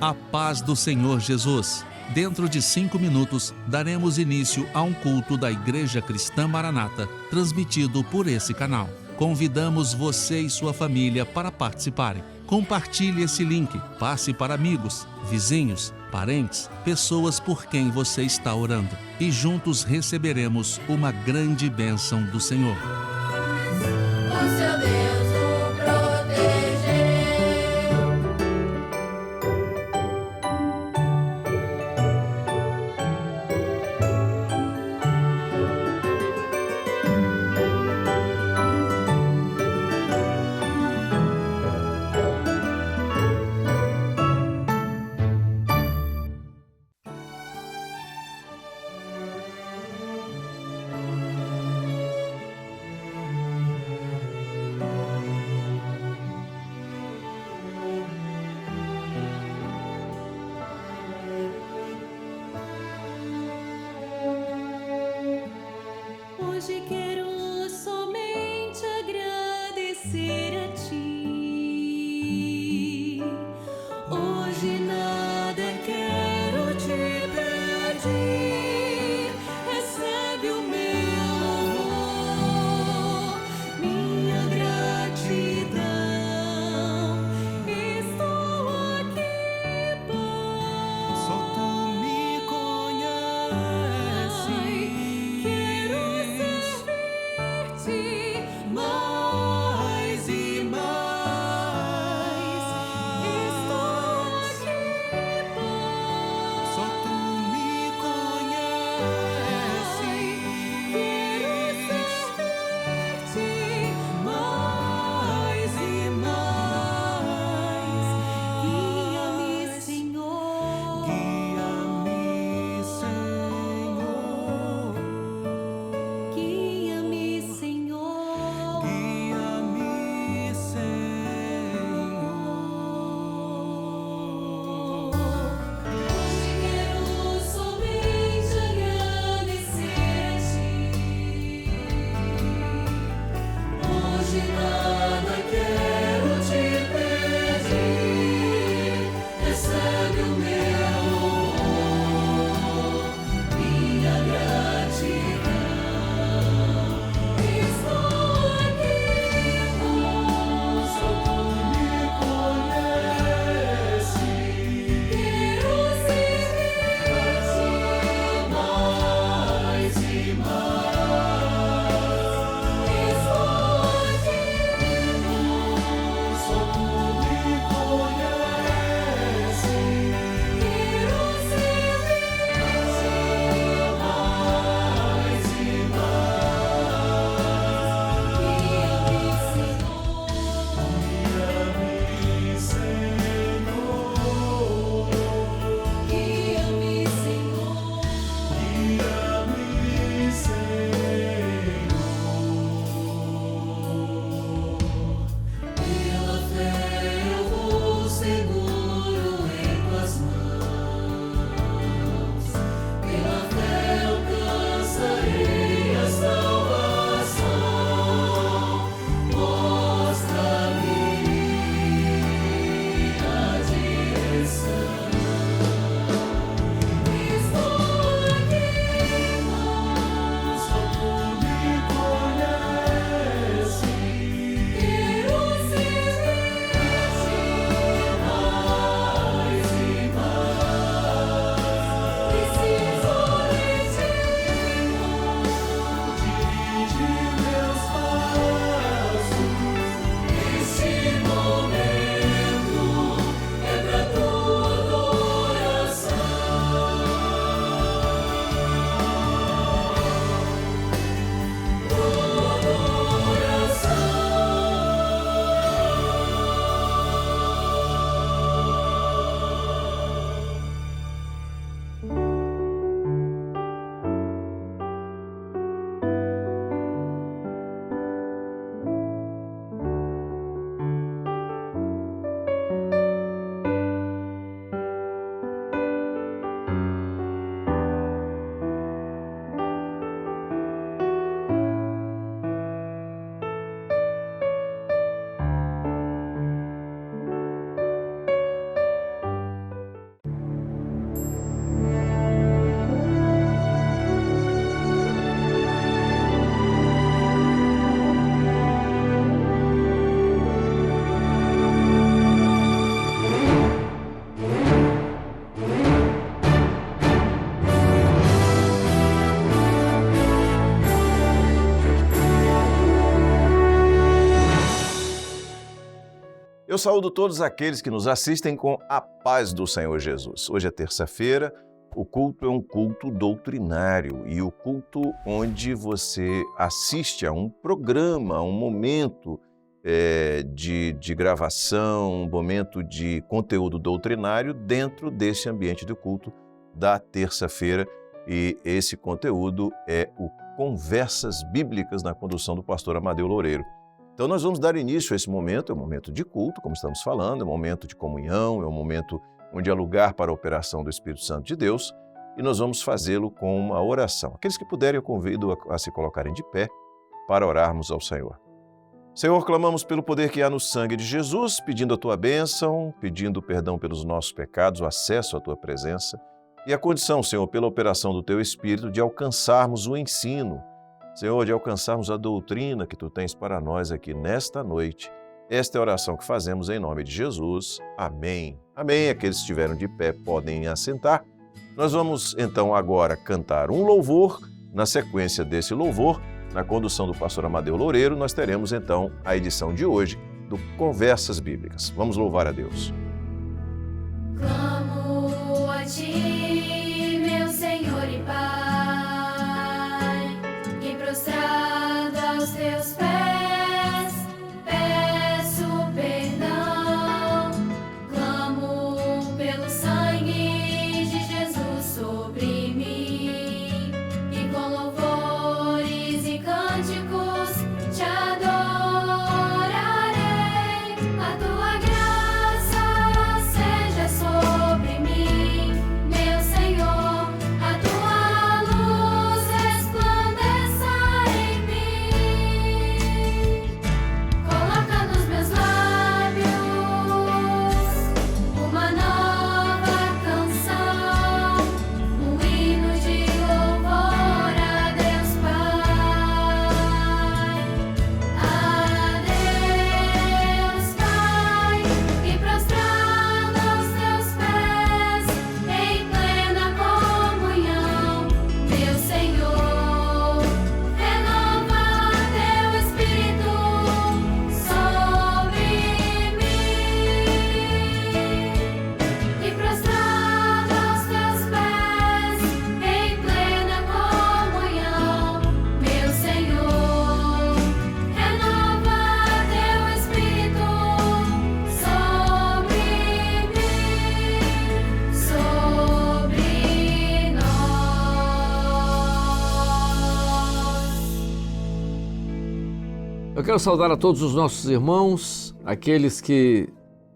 A paz do Senhor Jesus. Dentro de 5 minutos, daremos início a um culto da Igreja Cristã Maranata, transmitido por esse canal. Convidamos você e sua família para participarem. Compartilhe esse link, passe para amigos, vizinhos, parentes, pessoas por quem você está orando. E juntos receberemos uma grande bênção do Senhor. O seu Deus o protegeu. Eu saúdo todos aqueles que nos assistem com a paz do Senhor Jesus. Hoje é terça-feira, o culto é um culto doutrinário e o culto onde você assiste a um programa, a um momento de gravação, um momento de conteúdo doutrinário dentro desse ambiente de culto da terça-feira. E esse conteúdo é o Conversas Bíblicas na condução do pastor Amadeu Loureiro. Então nós vamos dar início a esse momento, é um momento de culto, como estamos falando, é um momento de comunhão, é um momento onde há lugar para a operação do Espírito Santo de Deus, e nós vamos fazê-lo com uma oração. Aqueles que puderem, eu convido a se colocarem de pé para orarmos ao Senhor. Senhor, clamamos pelo poder que há no sangue de Jesus, pedindo a Tua bênção, pedindo perdão pelos nossos pecados, o acesso à Tua presença e a condição, Senhor, pela operação do Teu Espírito, de alcançarmos o ensino, Senhor, de alcançarmos a doutrina que Tu tens para nós aqui nesta noite. Esta é a oração que fazemos em nome de Jesus. Amém. Amém. Aqueles que estiveram de pé podem assentar. Nós vamos, então, agora cantar um louvor. Na sequência desse louvor, na condução do pastor Amadeu Loureiro, nós teremos, então, a edição de hoje do Conversas Bíblicas. Vamos louvar a Deus. Clamo a Ti, meu Senhor e Pai, que prostrada aos Teus pés, peço perdão. Clamo pelo sangue de Jesus sobre mim, e com louvores e cânticos Te adorarei. A Tua graça seja sobre mim, meu Senhor, a Tua luz resplandeça em mim. Coloca nos meus lábios uma nova canção, um hino de louvor a Deus Pai. A Deus Pai, e prostrado aos Teus pés, em plena comunhão, meu Senhor, renova Teu Espírito sobre mim. E prostrado aos Teus pés, em plena comunhão, meu Senhor, renova Teu Espírito sobre nós. Eu quero saudar a todos os nossos irmãos, aqueles que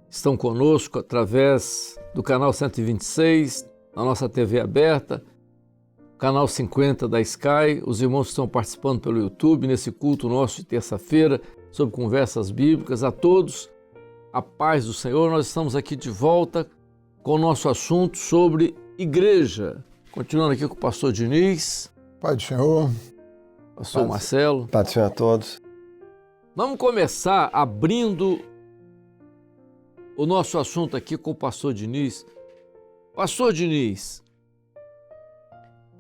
estão conosco através do canal 126, na nossa TV aberta, canal 50 da Sky, os irmãos que estão participando pelo YouTube, nesse culto nosso de terça-feira, sobre conversas bíblicas. A todos, a paz do Senhor. Nós estamos aqui de volta com o nosso assunto sobre igreja. Continuando aqui com o pastor Diniz, Pai do Senhor, pastor Marcelo. Pai do Senhor a todos. Vamos começar abrindo o nosso assunto aqui com o pastor Diniz. Pastor Diniz,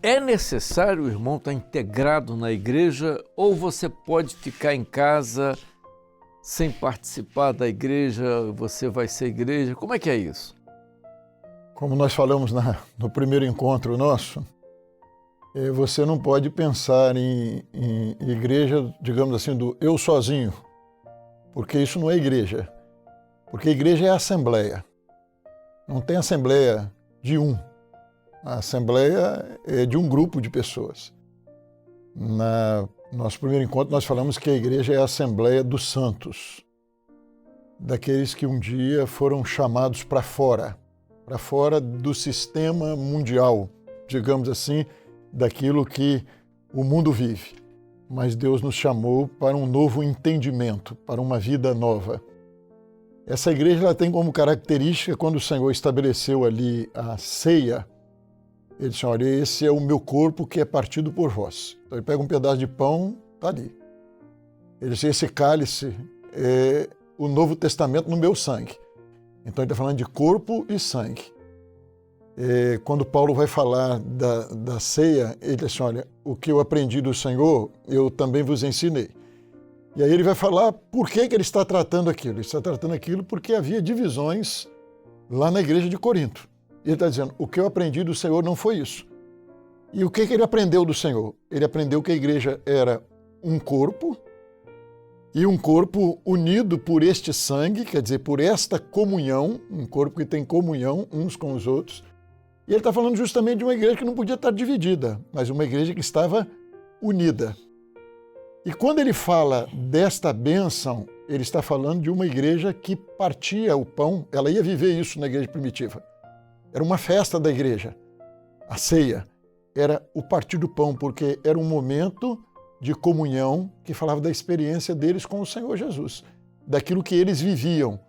é necessário o irmão estar integrado na igreja ou você pode ficar em casa sem participar da igreja, você vai ser igreja? Como é que é isso? como nós falamos no primeiro encontro nosso, você não pode pensar em igreja, digamos assim, do eu sozinho, porque isso não é igreja. Porque igreja é assembleia. Não tem assembleia de um. A assembleia é de um grupo de pessoas. No nosso primeiro encontro nós falamos que a igreja é a assembleia dos santos, daqueles que um dia foram chamados para fora do sistema mundial, digamos assim, daquilo que o mundo vive. Mas Deus nos chamou para um novo entendimento, para uma vida nova. Essa igreja ela tem como característica, quando o Senhor estabeleceu ali a ceia, ele disse, olha, esse é o meu corpo que é partido por vós. Então ele pega um pedaço de pão, está ali. Ele disse, esse cálice é o Novo Testamento no meu sangue. Então ele está falando de corpo e sangue. Quando Paulo vai falar da ceia, ele diz assim, olha, o que eu aprendi do Senhor, eu também vos ensinei. E aí ele vai falar por que ele está tratando aquilo. Ele está tratando aquilo porque havia divisões lá na igreja de Corinto. E ele está dizendo, o que eu aprendi do Senhor não foi isso. E o que ele aprendeu do Senhor? Ele aprendeu que a igreja era um corpo, e um corpo unido por este sangue, quer dizer, por esta comunhão, um corpo que tem comunhão uns com os outros. E ele está falando justamente de uma igreja que não podia estar dividida, mas uma igreja que estava unida. E quando ele fala desta bênção, ele está falando de uma igreja que partia o pão, ela ia viver isso na igreja primitiva. Era uma festa da igreja. A ceia era o partir do pão, porque era um momento de comunhão que falava da experiência deles com o Senhor Jesus, daquilo que eles viviam.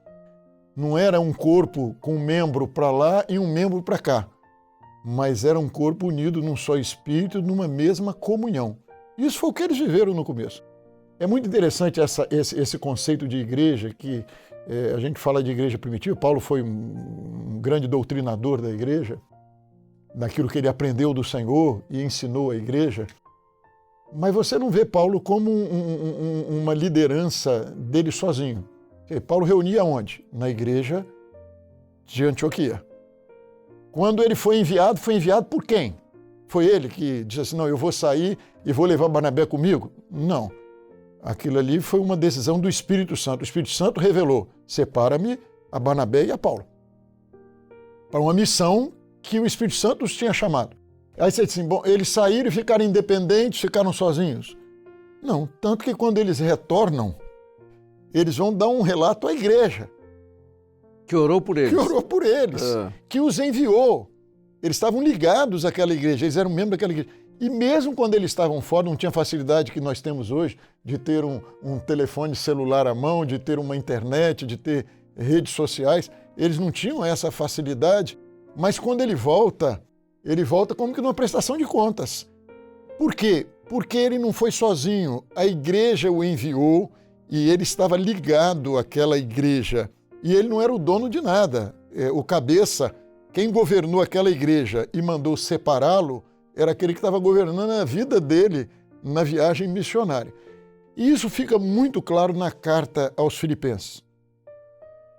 Não era um corpo com um membro para lá e um membro para cá, mas era um corpo unido num só espírito, numa mesma comunhão. Isso foi o que eles viveram no começo. É muito interessante esse conceito de igreja, que a gente fala de igreja primitiva. Paulo foi um grande doutrinador da igreja, daquilo que ele aprendeu do Senhor e ensinou à igreja. Mas você não vê Paulo como uma liderança dele sozinho. Paulo reunia onde? Na igreja de Antioquia. Quando ele foi enviado por quem? Foi ele que disse assim, não, eu vou sair e vou levar Barnabé comigo? Não. Aquilo ali foi uma decisão do Espírito Santo. O Espírito Santo revelou, separa-me a Barnabé e a Paulo, para uma missão que o Espírito Santo os tinha chamado. Aí você diz assim, bom, eles saíram e ficaram independentes, ficaram sozinhos? Não, tanto que quando eles retornam, eles vão dar um relato à igreja. Que orou por eles. Que orou por eles, que os enviou. Eles estavam ligados àquela igreja, eles eram membros daquela igreja. E mesmo quando eles estavam fora, não tinha facilidade que nós temos hoje de ter um telefone celular à mão, de ter uma internet, de ter redes sociais. Eles não tinham essa facilidade, mas quando ele volta como que numa prestação de contas. Por quê? Porque ele não foi sozinho. A igreja o enviou e ele estava ligado àquela igreja. E ele não era o dono de nada. O cabeça, quem governou aquela igreja e mandou separá-lo, era aquele que estava governando a vida dele na viagem missionária. E isso fica muito claro na carta aos Filipenses.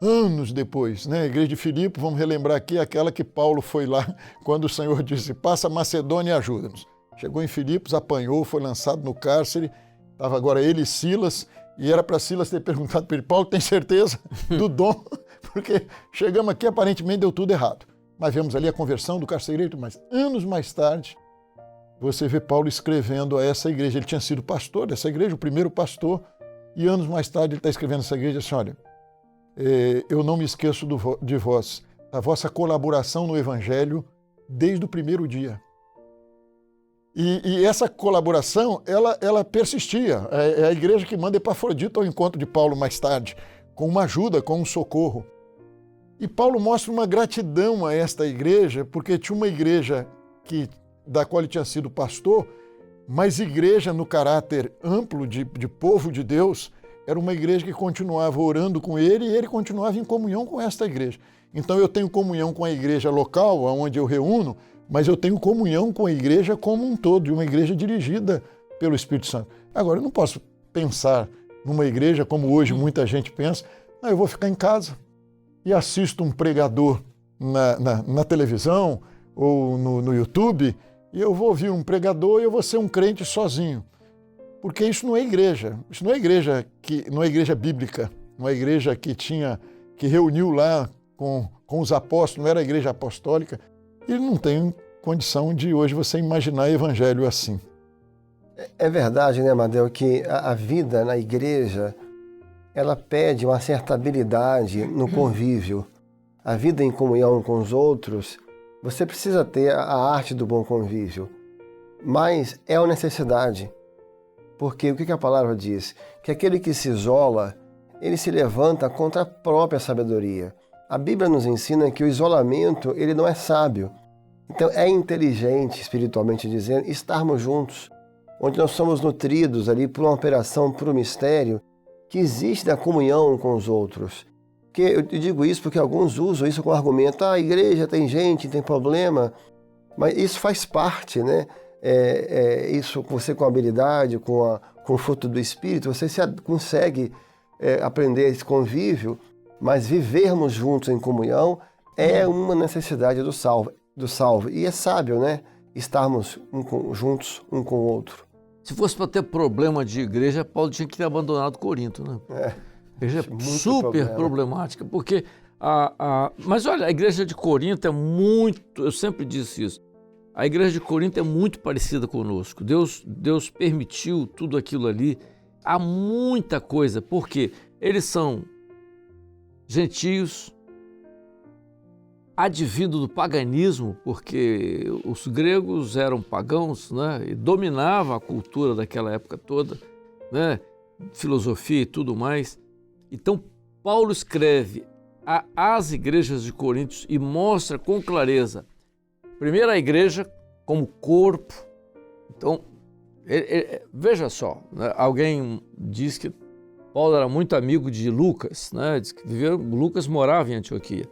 Anos depois, né? A igreja de Filipe, vamos relembrar aqui, aquela que Paulo foi lá quando o Senhor disse, passa a Macedônia e ajuda-nos. Chegou em Filipos, apanhou, foi lançado no cárcere, estava agora ele e Silas, e era para Silas ter perguntado para ele, Paulo, tem certeza do dom? Porque chegamos aqui, aparentemente deu tudo errado. Mas vemos ali a conversão do carcereiro, mas anos mais tarde, você vê Paulo escrevendo a essa igreja. Ele tinha sido pastor dessa igreja, o primeiro pastor, e anos mais tarde ele está escrevendo essa igreja assim, olha, eu não me esqueço de vós, a vossa colaboração no Evangelho desde o primeiro dia. E essa colaboração, ela persistia. É a igreja que manda Epafrodito ao encontro de Paulo mais tarde, com uma ajuda, com um socorro. E Paulo mostra uma gratidão a esta igreja, porque tinha uma igreja da qual ele tinha sido pastor, mas igreja no caráter amplo de povo de Deus, era uma igreja que continuava orando com ele e ele continuava em comunhão com esta igreja. Então eu tenho comunhão com a igreja local, onde eu reúno, mas eu tenho comunhão com a igreja como um todo, uma igreja dirigida pelo Espírito Santo. Agora, eu não posso pensar numa igreja como hoje muita gente pensa, eu vou ficar em casa e assisto um pregador na televisão ou no YouTube e eu vou ouvir um pregador e eu vou ser um crente sozinho. Porque isso não é igreja. Isso não é igreja não é igreja bíblica, não é igreja que reuniu lá com os apóstolos, não era a igreja apostólica. E não tem condição de hoje você imaginar evangelho assim. É verdade, né, Amadeu, que a vida na igreja, ela pede uma certa habilidade no convívio. A vida em comunhão com os outros, você precisa ter a arte do bom convívio. Mas é uma necessidade. Porque o que a palavra diz? Que aquele que se isola, ele se levanta contra a própria sabedoria. A Bíblia nos ensina que o isolamento, ele não é sábio. Então é inteligente, espiritualmente dizendo, estarmos juntos, onde nós somos nutridos ali por uma operação, por um mistério, que existe na comunhão com os outros. Porque eu digo isso porque alguns usam isso como argumento, a igreja tem gente, tem problema, mas isso faz parte, né? Isso você com habilidade, com com o fruto do Espírito, você consegue aprender esse convívio, mas vivermos juntos em comunhão é uma necessidade do salvo. E é sábio, né? Estarmos juntos um com o outro. Se fosse para ter problema de igreja, Paulo tinha que ter abandonado Corinto, né? A igreja é super problemática, porque mas olha, a igreja de Corinto é muito, eu sempre disse isso, a igreja de Corinto é muito parecida conosco. Deus permitiu tudo aquilo ali. Há muita coisa, porque eles são gentios, advindo do paganismo, porque os gregos eram pagãos, né, e dominavam a cultura daquela época toda, né, filosofia e tudo mais. Então, Paulo escreve às igrejas de Corinto e mostra com clareza, primeiro a igreja como corpo. Então, veja só, né, alguém diz que Paulo era muito amigo de Lucas, né, diz que Lucas morava em Antioquia.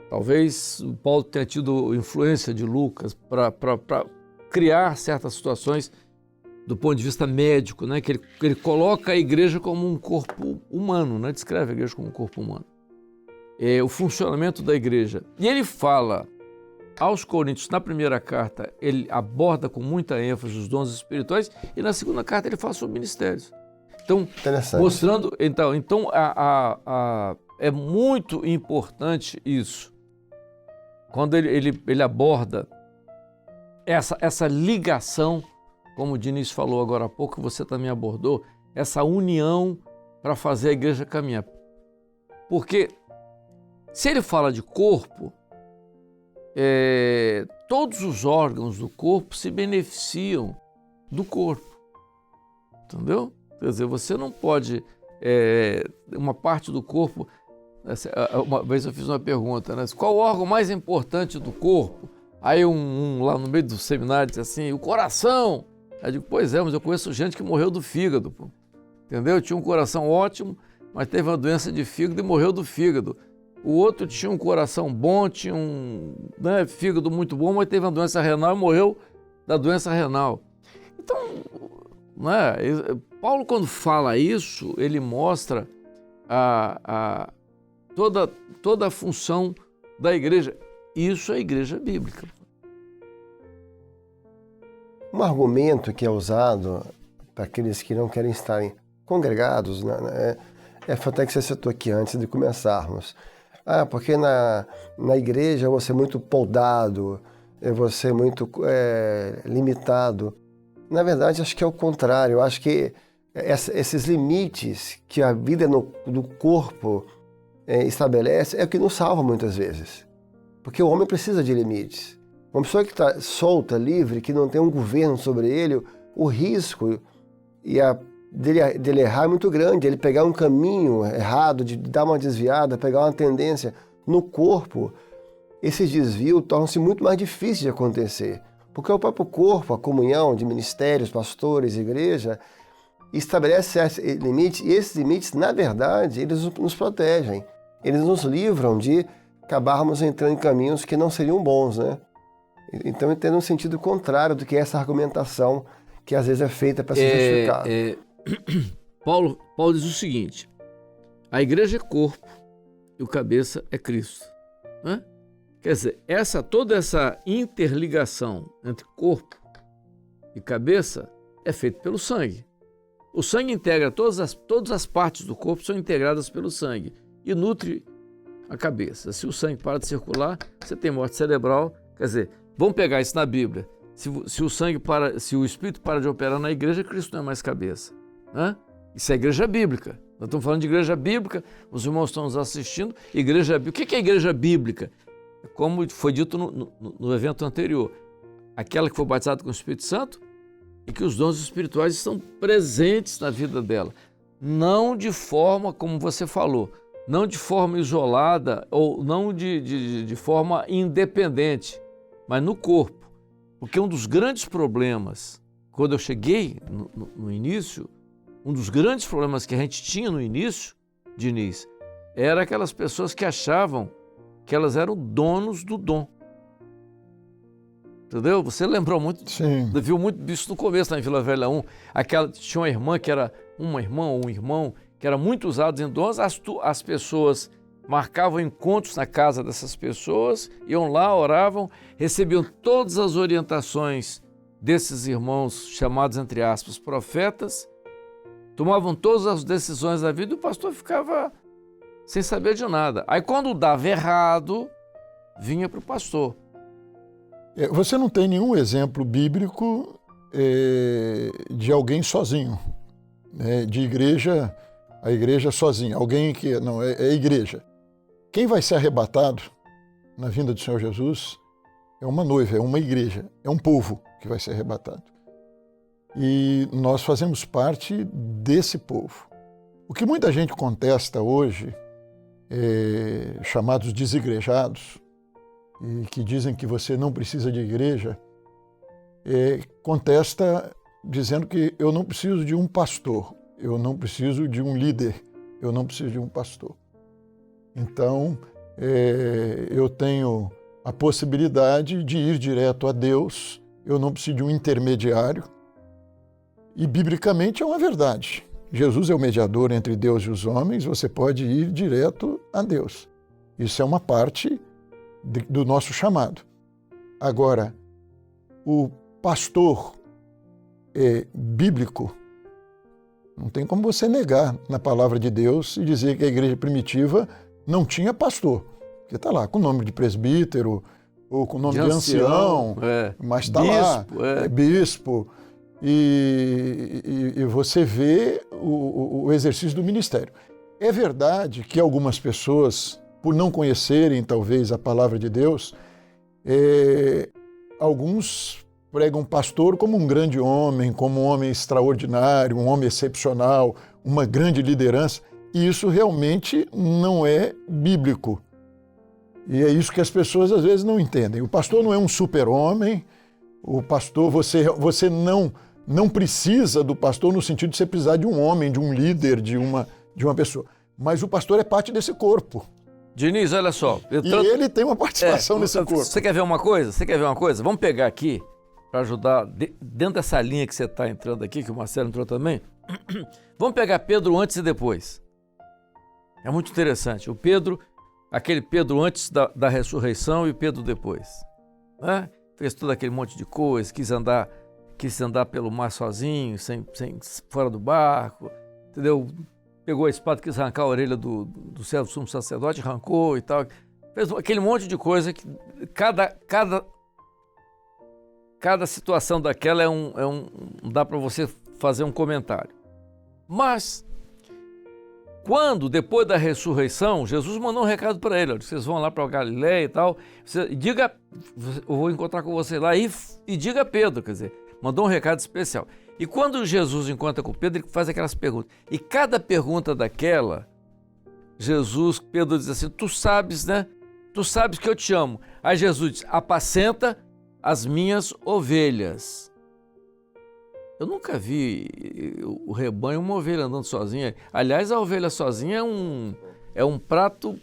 Talvez o Paulo tenha tido influência de Lucas para criar certas situações do ponto de vista médico, né? Que ele coloca a igreja como um corpo humano, né? Descreve a igreja como um corpo humano. O funcionamento da igreja. E ele fala aos Coríntios, na primeira carta, ele aborda com muita ênfase os dons espirituais, e na segunda carta ele fala sobre ministérios. Então, mostrando... Então é muito importante isso. Quando ele aborda essa ligação, como o Diniz falou agora há pouco, você também abordou, essa união para fazer a igreja caminhar. Porque se ele fala de corpo, todos os órgãos do corpo se beneficiam do corpo, entendeu? Quer dizer, você não pode, uma parte do corpo... Uma vez eu fiz uma pergunta, né? Qual o órgão mais importante do corpo? Aí lá no meio do seminário disse assim, o coração. Aí eu digo, pois é, mas eu conheço gente que morreu do fígado, pô. Entendeu? Tinha um coração ótimo, mas teve uma doença de fígado e morreu do fígado. O outro tinha um coração bom, tinha um fígado muito bom, mas teve uma doença renal e morreu da doença renal. Então, né, Paulo, quando fala isso, ele mostra toda a função da igreja. Isso é a igreja bíblica. Um argumento que é usado para aqueles que não querem estarem congregados, né, até que você citou aqui antes de começarmos. Porque na igreja eu vou ser muito poldado, eu vou ser muito limitado. Na verdade, acho que é o contrário. Eu acho que esses limites que a vida do corpo estabelece é o que nos salva muitas vezes. Porque o homem precisa de limites. Uma pessoa que está solta, livre, que não tem um governo sobre ele, o risco dele errar é muito grande, ele pegar um caminho errado, de dar uma desviada, pegar uma tendência no corpo. Esses desvios tornam-se muito mais difíceis de acontecer. Porque o próprio corpo, a comunhão de ministérios, pastores, igreja, estabelece esse limite, e esses limites, na verdade, eles nos protegem. Eles nos livram de acabarmos entrando em caminhos que não seriam bons, né? Então, tem um sentido contrário do que essa argumentação que às vezes é feita para se justificar. Paulo diz o seguinte, a igreja é corpo e o cabeça é Cristo. Né? Quer dizer, toda essa interligação entre corpo e cabeça é feita pelo sangue. O sangue integra, todas as partes do corpo são integradas pelo sangue e nutre a cabeça. Se o sangue para de circular, você tem morte cerebral. Quer dizer, vamos pegar isso na Bíblia. Se o Espírito para de operar na igreja, Cristo não é mais cabeça. Né? Isso é igreja bíblica. Nós estamos falando de igreja bíblica, os irmãos estão nos assistindo. Igreja bíblica. O que é igreja bíblica? Como foi dito no evento anterior, aquela que foi batizada com o Espírito Santo e que os dons espirituais estão presentes na vida dela. Não de forma, como você falou, não de forma isolada ou não de forma independente, mas no corpo. Porque um dos grandes problemas, quando eu cheguei no início, um dos grandes problemas que a gente tinha no início, Diniz, era aquelas pessoas que achavam que elas eram donos do dom. Entendeu? Você lembrou muito, Sim. viu muito disso no começo, lá em Vila Velha 1. Tinha uma irmã que era uma irmã ou um irmão que era muito usado em dons. As pessoas marcavam encontros na casa dessas pessoas, iam lá, oravam, recebiam todas as orientações desses irmãos chamados, entre aspas, profetas, tomavam todas as decisões da vida e o pastor ficava sem saber de nada. Aí quando dava errado, vinha para o pastor. Você não tem nenhum exemplo bíblico de alguém sozinho, né? De igreja, a igreja sozinha, alguém que não é igreja. Quem vai ser arrebatado na vinda do Senhor Jesus é uma noiva, é uma igreja, é um povo que vai ser arrebatado. E nós fazemos parte desse povo. O que muita gente contesta hoje, chamados desigrejados, e que dizem que você não precisa de igreja, contesta dizendo que eu não preciso de um pastor, eu não preciso de um líder, eu não preciso de um pastor. Então, eu tenho a possibilidade de ir direto a Deus, eu não preciso de um intermediário. E, biblicamente, é uma verdade. Jesus é o mediador entre Deus e os homens, você pode ir direto a Deus. Isso é uma parte do nosso chamado. Agora, o pastor bíblico, não tem como você negar na palavra de Deus e dizer que a igreja primitiva não tinha pastor, porque está lá com o nome de presbítero ou com o nome de ancião, mas está lá, bispo, e você vê o exercício do ministério. É verdade que algumas pessoas, por não conhecerem talvez a palavra de Deus, alguns pregam pastor como um grande homem, como um homem extraordinário, um homem excepcional, uma grande liderança, e isso realmente não é bíblico. E é isso que as pessoas às vezes não entendem. O pastor não é um super-homem, o pastor, você não precisa do pastor no sentido de você precisar de um homem, de um líder, de uma pessoa. Mas o pastor é parte desse corpo. Diniz, olha só. E ele tem uma participação nesse corpo. Você quer ver uma coisa? Vamos pegar aqui, para ajudar, dentro dessa linha que você está entrando aqui, que o Marcelo entrou também, vamos pegar Pedro antes e depois. É muito interessante. Aquele Pedro antes da ressurreição e Pedro depois. Né? Fez todo aquele monte de coisa, quis andar pelo mar sozinho, fora do barco, entendeu? Pegou a espada, quis arrancar a orelha do servo do sumo sacerdote, arrancou e tal. Fez aquele monte de coisa que cada situação daquela dá para você fazer um comentário. Mas, depois da ressurreição, Jesus mandou um recado para ele, vocês vão lá para a Galileia e tal, diga, eu vou encontrar com você lá, e diga a Pedro, quer dizer, mandou um recado especial. E quando Jesus encontra com Pedro, ele faz aquelas perguntas. E cada pergunta daquela, Pedro diz assim, tu sabes, né? Tu sabes que eu te amo. Aí Jesus diz, apacenta as minhas ovelhas. Eu nunca vi o rebanho, uma ovelha andando sozinha. Aliás, a ovelha sozinha é um prato...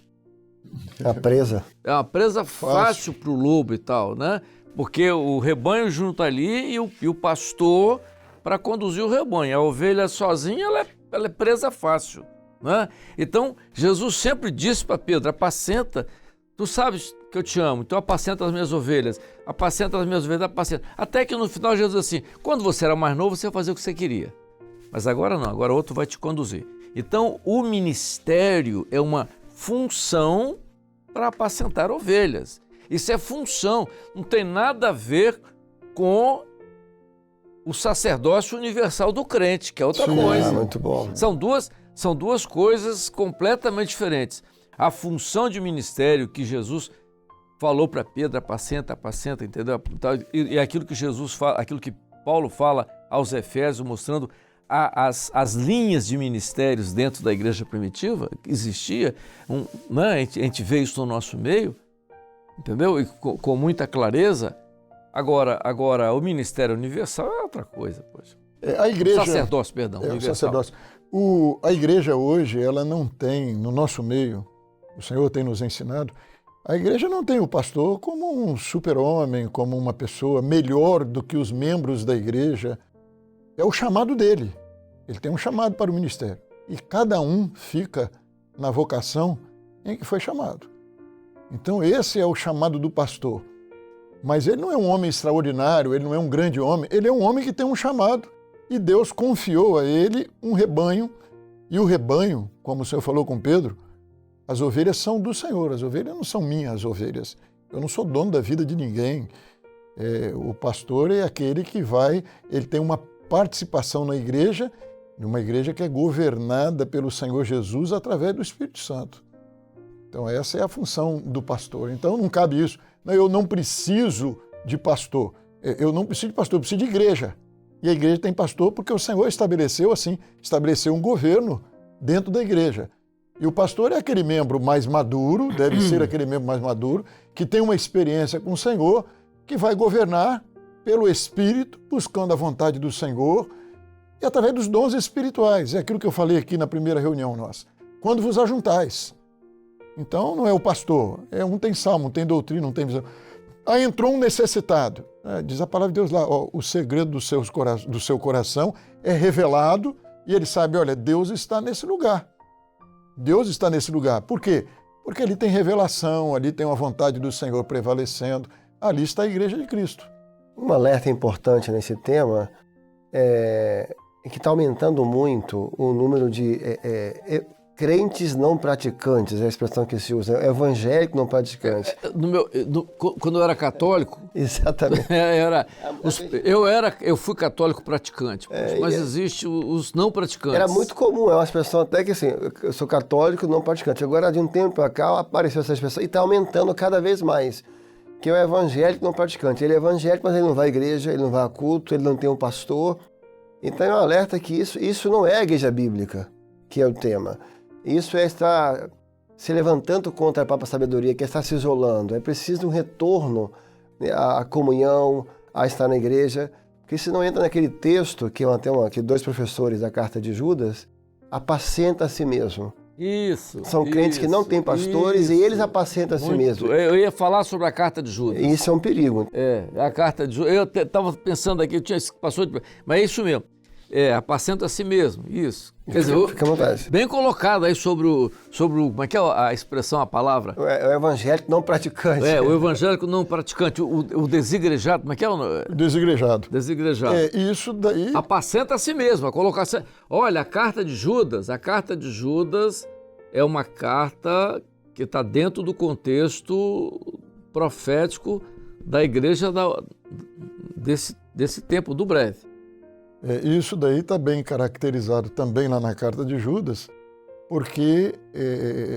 É uma presa. É uma presa fácil para o lobo e tal, né? Porque o rebanho junto ali e o pastor para conduzir o rebanho. A ovelha sozinha, ela é presa fácil, né? Então, Jesus sempre disse para Pedro, apacenta, tu sabes que eu te amo, então apacenta as minhas ovelhas, apacenta. Até que no final Jesus disse assim, quando você era mais novo, você ia fazer o que você queria. Mas agora não, agora outro vai te conduzir. Então, o ministério é uma função para apacentar ovelhas. Isso é função, não tem nada a ver com o sacerdócio universal do crente, que é outra coisa. Muito bom. São duas coisas completamente diferentes. A função de ministério que Jesus falou para Pedro, apacenta, entendeu? E aquilo que Jesus fala, aquilo que Paulo fala aos Efésios, mostrando as linhas de ministérios dentro da igreja primitiva, que existia, né? A gente vê isso no nosso meio, entendeu? E com muita clareza. Agora, o ministério universal é outra coisa, poxa. A igreja... Sacerdócio, perdão, universal. O sacerdócio. A igreja hoje, ela não tem, no nosso meio, o Senhor tem nos ensinado, A igreja não tem o pastor como um super-homem, como uma pessoa melhor do que os membros da igreja. É o chamado dele. Ele tem um chamado para o ministério. E cada um fica na vocação em que foi chamado. Então esse é o chamado do pastor. Mas ele não é um homem extraordinário, ele não é um grande homem, ele é um homem que tem um chamado. E Deus confiou a ele um rebanho. E o rebanho, como o Senhor falou com Pedro, as ovelhas são do Senhor, as ovelhas não são minhas ovelhas. Eu não sou dono da vida de ninguém. O pastor é aquele que ele tem uma participação na igreja, numa igreja que é governada pelo Senhor Jesus através do Espírito Santo. Então essa é a função do pastor. Então não cabe isso. Não, eu não preciso de pastor. Eu não preciso de pastor, eu preciso de igreja. E a igreja tem pastor porque o Senhor estabeleceu assim, estabeleceu um governo dentro da igreja. E o pastor é aquele membro mais maduro, deve ser aquele membro mais maduro, que tem uma experiência com o Senhor, que vai governar pelo Espírito, buscando a vontade do Senhor e através dos dons espirituais. É aquilo que eu falei aqui na primeira reunião nossa. Quando vos ajuntais. Então não é o pastor, um tem salmo, um tem doutrina, um tem visão. Aí entrou um necessitado. Diz a palavra de Deus lá, o segredo do seu coração é revelado e ele sabe, olha, Deus está nesse lugar. Deus está nesse lugar. Por quê? Porque ali tem revelação, ali tem uma vontade do Senhor prevalecendo. Ali está a Igreja de Cristo. Um alerta importante nesse tema é que está aumentando muito o número de crentes não praticantes, é a expressão que se usa, evangélico não praticante. Quando eu era católico, Exatamente. eu fui católico praticante, mas existe os não praticantes. Era muito comum, é uma expressão até que assim, eu sou católico não praticante. Agora, de um tempo para cá, apareceu essa expressão e está aumentando cada vez mais, que é o evangélico não praticante. Ele é evangélico, mas ele não vai à igreja, ele não vai a culto, ele não tem um pastor. Então é um alerta que isso não é a igreja bíblica, que é o tema. Isso é estar se levantando contra a própria sabedoria, que é estar se isolando. É preciso um retorno à comunhão, a estar na igreja, porque se não entra naquele texto, que dois professores da carta de Judas, apacenta a si mesmo. Isso. São crentes que não têm pastores e eles apacentam a si mesmos. Eu ia falar sobre a carta de Judas. Isso é um perigo. A carta de Judas. Eu estava pensando aqui, mas é isso mesmo. Apacenta a si mesmo, isso. Quer dizer, Fica à vontade. Bem colocado aí sobre o como é que é a expressão, a palavra? O evangélico não praticante. O evangélico não praticante, o desigrejado, como é que é? Desigrejado. Desigrejado. Isso daí... Apacenta a si mesmo, a colocação. Olha, a carta de Judas é uma carta que está dentro do contexto profético da igreja desse tempo, do breve. Isso daí está bem caracterizado também lá na carta de Judas, porque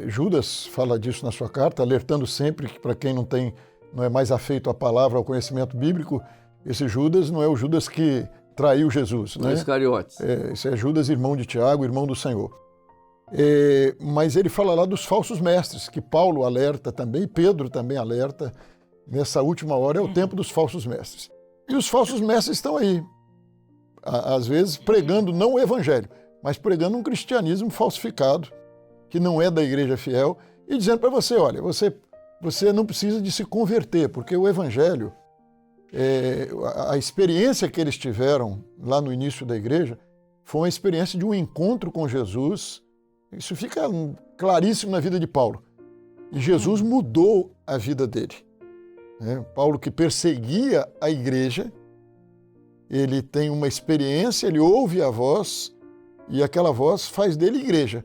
Judas fala disso na sua carta, alertando sempre que para quem não é mais afeito à palavra, ao conhecimento bíblico, esse Judas não é o Judas que traiu Jesus, né? Iscariotes. Esse é Judas, irmão de Tiago, irmão do Senhor. Mas ele fala lá dos falsos mestres, que Paulo alerta também, Pedro também alerta. Nessa última hora é o tempo dos falsos mestres. E os falsos mestres estão aí, às vezes pregando não o evangelho, mas pregando um cristianismo falsificado, que não é da igreja fiel, e dizendo para você, olha, você não precisa de se converter, porque o evangelho, a experiência que eles tiveram lá no início da igreja, foi uma experiência de um encontro com Jesus. Isso fica claríssimo na vida de Paulo. E Jesus mudou a vida dele. Paulo, que perseguia a igreja, ele tem uma experiência, ele ouve a voz e aquela voz faz dele igreja.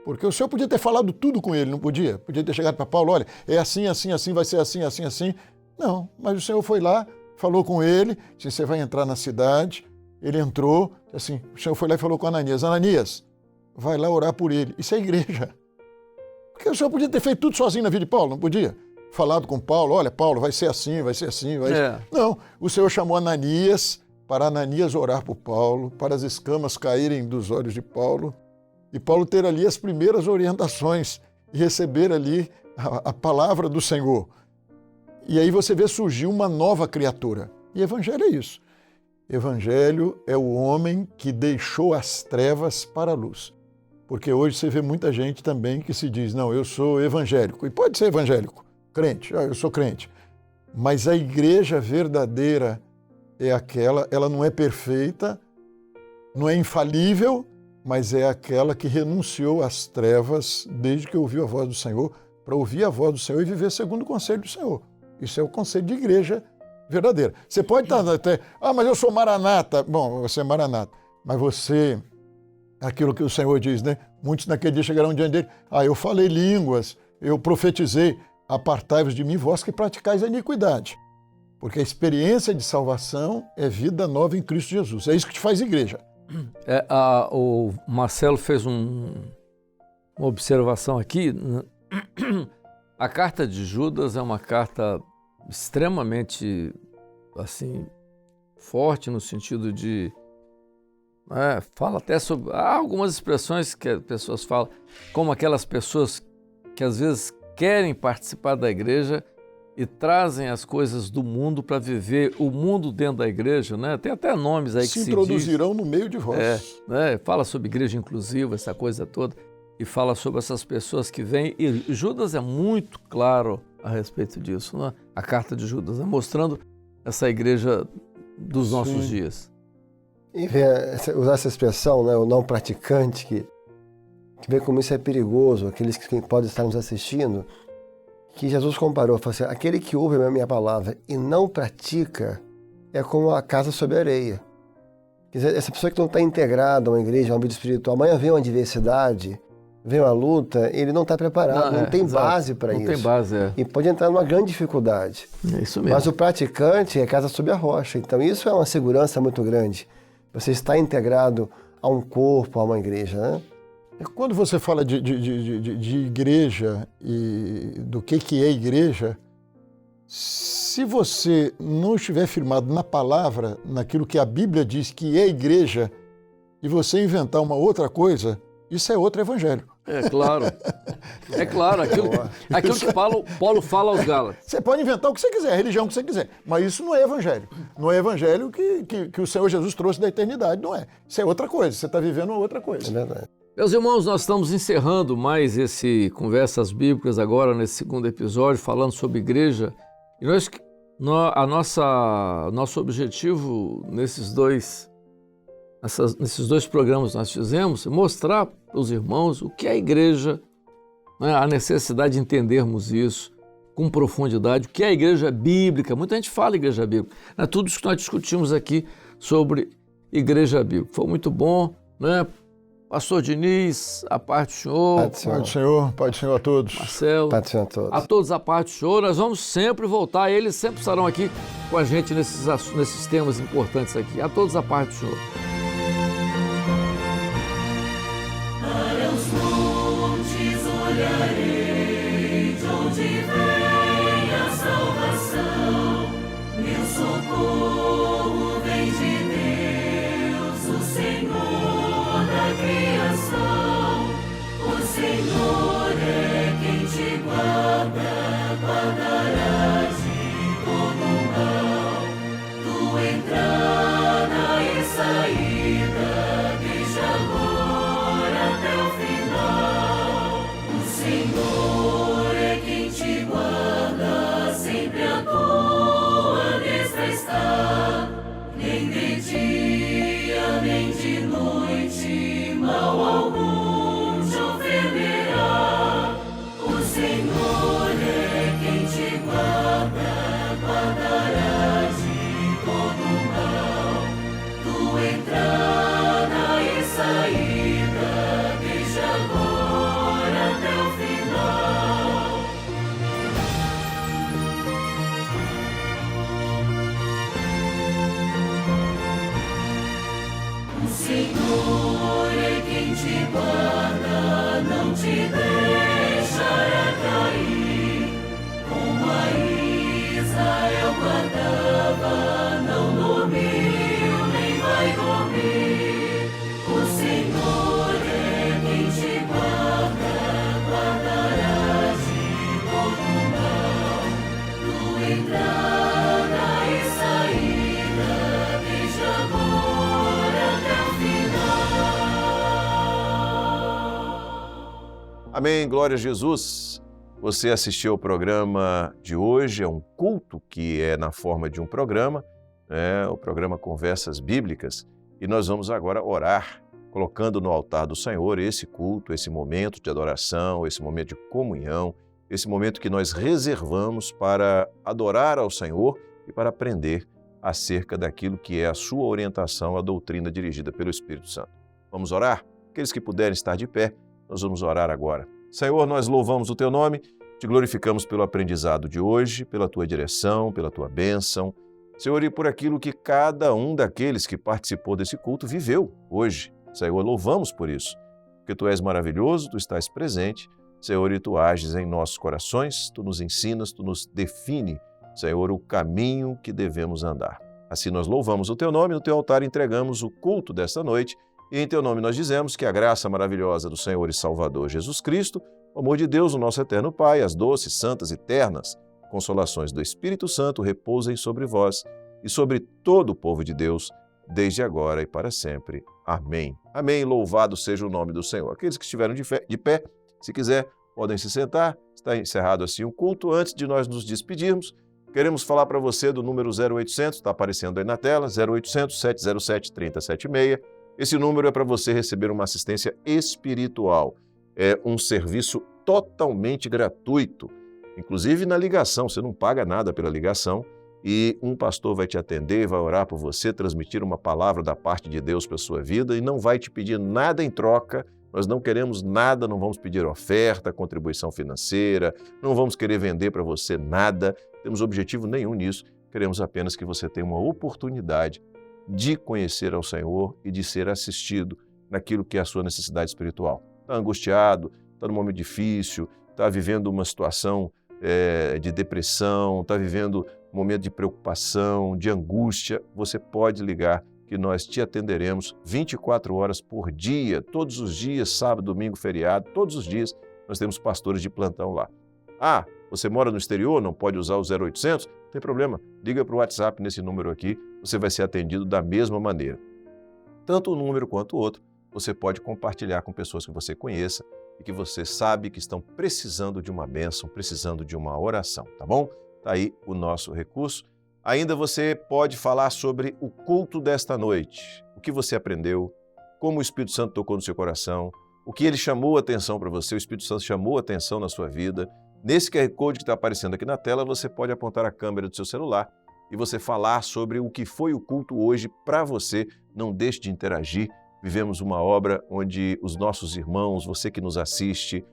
Porque o Senhor podia ter falado tudo com ele, não podia? Podia ter chegado para Paulo, olha, é assim, assim, assim, vai ser assim, assim, assim. Não, mas o Senhor foi lá, falou com ele, disse, você vai entrar na cidade. Ele entrou, assim, o Senhor foi lá e falou com Ananias, Ananias, vai lá orar por ele. Isso é igreja. Porque o Senhor podia ter feito tudo sozinho na vida de Paulo, não podia? Falado com Paulo, olha, Paulo, vai ser assim, vai ser assim, vai ser... Não, o Senhor chamou Ananias, para Ananias orar por Paulo, para as escamas caírem dos olhos de Paulo, e Paulo ter ali as primeiras orientações e receber ali a palavra do Senhor. E aí você vê surgir uma nova criatura. E evangelho é isso. Evangelho é o homem que deixou as trevas para a luz. Porque hoje você vê muita gente também que se diz, não, eu sou evangélico. E pode ser evangélico, crente, eu sou crente. Mas a igreja verdadeira é aquela, ela não é perfeita, não é infalível, mas é aquela que renunciou às trevas desde que ouviu a voz do Senhor, para ouvir a voz do Senhor e viver segundo o conselho do Senhor. Isso é o conselho de igreja verdadeira. Você pode estar até, mas eu sou maranata. Bom, você é maranata, mas você, aquilo que o Senhor diz, né? Muitos naquele dia chegarão diante dele, eu falei línguas, eu profetizei, apartai-vos de mim, vós que praticais a iniquidade. Porque a experiência de salvação é vida nova em Cristo Jesus. É isso que te faz igreja. O Marcelo fez uma observação aqui. A carta de Judas é uma carta extremamente assim, forte no sentido de... fala até sobre... Há algumas expressões que as pessoas falam, como aquelas pessoas que às vezes querem participar da igreja e trazem as coisas do mundo para viver o mundo dentro da igreja, né? Tem até nomes aí que se introduzirão no meio de vós. Fala sobre igreja inclusiva, essa coisa toda, e fala sobre essas pessoas que vêm. E Judas é muito claro a respeito disso, né? A carta de Judas, né? Mostrando essa igreja dos nossos dias. E usar essa expressão, né? O não praticante, que vê como isso é perigoso, aqueles que podem estar nos assistindo, que Jesus comparou, falou assim, aquele que ouve a minha palavra e não pratica é como a casa sobre a areia. Quer dizer, essa pessoa que não está integrada a uma igreja, a uma vida espiritual, amanhã vem uma adversidade, vem uma luta, ele não está preparado, não tem base para isso. Não tem base, E pode entrar numa grande dificuldade. É isso mesmo. Mas o praticante é casa sobre a rocha, então isso é uma segurança muito grande. Você está integrado a um corpo, a uma igreja, né? Quando você fala de igreja e do que é igreja, se você não estiver firmado na palavra, naquilo que a Bíblia diz que é igreja, e você inventar uma outra coisa, isso é outro evangelho. É claro. É claro, aquilo que Paulo fala aos Gálatas. Você pode inventar o que você quiser, a religião que você quiser, mas isso não é evangelho. Não é evangelho que o Senhor Jesus trouxe da eternidade, não é. Isso é outra coisa, você está vivendo uma outra coisa. É verdade. Meus irmãos, nós estamos encerrando mais esse Conversas Bíblicas agora, nesse segundo episódio, falando sobre igreja. E nosso objetivo nesses dois programas que nós fizemos é mostrar para os irmãos o que é a igreja, né? A necessidade de entendermos isso com profundidade, o que é a igreja bíblica. Muita gente fala igreja bíblica. É tudo isso que nós discutimos aqui sobre igreja bíblica. Foi muito bom, né? Pastor Diniz, a parte do Senhor. Pai do Senhor a todos. Marcelo. Pai do Senhor a todos. A todos a parte do Senhor. Nós vamos sempre voltar. Eles sempre estarão aqui com a gente nesses temas importantes aqui. A todos a parte do Senhor. Para os montes olharei, de onde vem a salvação. Meu socorro vem de Deus, o Senhor da criação. O Senhor é quem te guardará de todo mal. Tua entrada e saída, desde agora até o final. O Senhor é quem te guarda, sempre a tua destra está. Nem de dia, nem de noite, mal algum te ofenderá. O Senhor é quem te guardará de todo mal. Tua entrada e saída, desde agora até o final. O Senhor é quem te guarda, não te deixará cair. Como a Israel guardava, não dormiu nem vai dormir. O Senhor é quem te guardará de todo mal. Tua entrada e saída, desde agora até o final. Amém, glória a Jesus. você assistiu ao programa de hoje, é um culto que é na forma de um programa, o programa Conversas Bíblicas, e nós vamos agora orar, colocando no altar do Senhor esse culto, esse momento de adoração, esse momento de comunhão, esse momento que nós reservamos para adorar ao Senhor e para aprender acerca daquilo que é a sua orientação, a doutrina dirigida pelo Espírito Santo. Vamos orar? Aqueles que puderem estar de pé, nós vamos orar agora. Senhor, nós louvamos o Teu nome, te glorificamos pelo aprendizado de hoje, pela Tua direção, pela Tua bênção. Senhor, e por aquilo que cada um daqueles que participou desse culto viveu hoje. Senhor, louvamos por isso, porque Tu és maravilhoso, Tu estás presente, Senhor, e Tu ages em nossos corações, Tu nos ensinas, Tu nos define, Senhor, o caminho que devemos andar. Assim nós louvamos o Teu nome, no Teu altar entregamos o culto desta noite, e em Teu nome nós dizemos que a graça maravilhosa do Senhor e Salvador Jesus Cristo, o amor de Deus, o nosso eterno Pai, as doces, santas e ternas consolações do Espírito Santo repousem sobre vós e sobre todo o povo de Deus, desde agora e para sempre. Amém. Amém. Louvado seja o nome do Senhor. Aqueles que estiveram de pé, se quiser, podem se sentar. Está encerrado assim o culto. Antes de nós nos despedirmos, queremos falar para você do número 0800, está aparecendo aí na tela, 0800 707 3076. Esse número é para você receber uma assistência espiritual. É um serviço totalmente gratuito. Inclusive na ligação, você não paga nada pela ligação e um pastor vai te atender, vai orar por você, transmitir uma palavra da parte de Deus para a sua vida e não vai te pedir nada em troca. Nós não queremos nada, não vamos pedir oferta, contribuição financeira, não vamos querer vender para você nada, temos objetivo nenhum nisso, queremos apenas que você tenha uma oportunidade de conhecer ao Senhor e de ser assistido naquilo que é a sua necessidade espiritual. Está angustiado, está num momento difícil, está vivendo uma situação de depressão, está vivendo um momento de preocupação, de angústia, você pode ligar que nós te atenderemos 24 horas por dia, todos os dias, sábado, domingo, feriado, todos os dias nós temos pastores de plantão lá. Ah, você mora no exterior, não pode usar o 0800? Não tem problema, liga para o WhatsApp nesse número aqui, você vai ser atendido da mesma maneira. Tanto um número quanto o outro, você pode compartilhar com pessoas que você conheça e que você sabe que estão precisando de uma bênção, precisando de uma oração, tá bom? Está aí o nosso recurso. Ainda você pode falar sobre o culto desta noite, o que você aprendeu, como o Espírito Santo tocou no seu coração, o que ele chamou a atenção para você, o Espírito Santo chamou a atenção na sua vida. Nesse QR Code que está aparecendo aqui na tela, você pode apontar a câmera do seu celular e você falar sobre o que foi o culto hoje para você. Não deixe de interagir. Vivemos uma obra onde os nossos irmãos, você que nos assiste,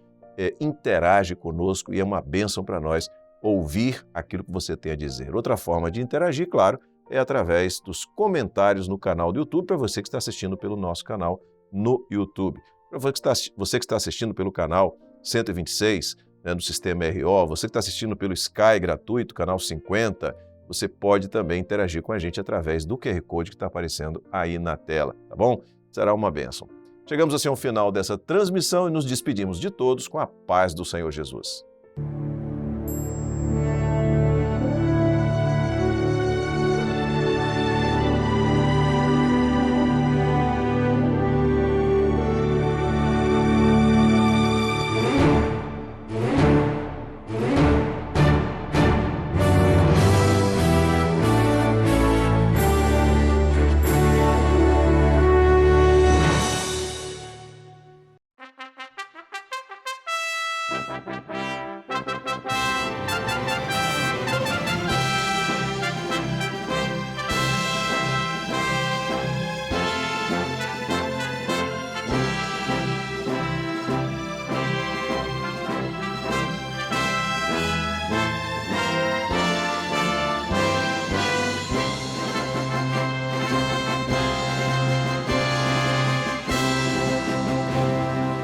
interage conosco e é uma bênção para nós ouvir aquilo que você tem a dizer. Outra forma de interagir, claro, é através dos comentários no canal do YouTube, para você que está assistindo pelo nosso canal no YouTube. Para você que está assistindo pelo canal 126, no sistema RO, você que está assistindo pelo Sky gratuito, canal 50, você pode também interagir com a gente através do QR Code que está aparecendo aí na tela, tá bom? Será uma bênção. Chegamos assim ao final dessa transmissão e nos despedimos de todos com a paz do Senhor Jesus.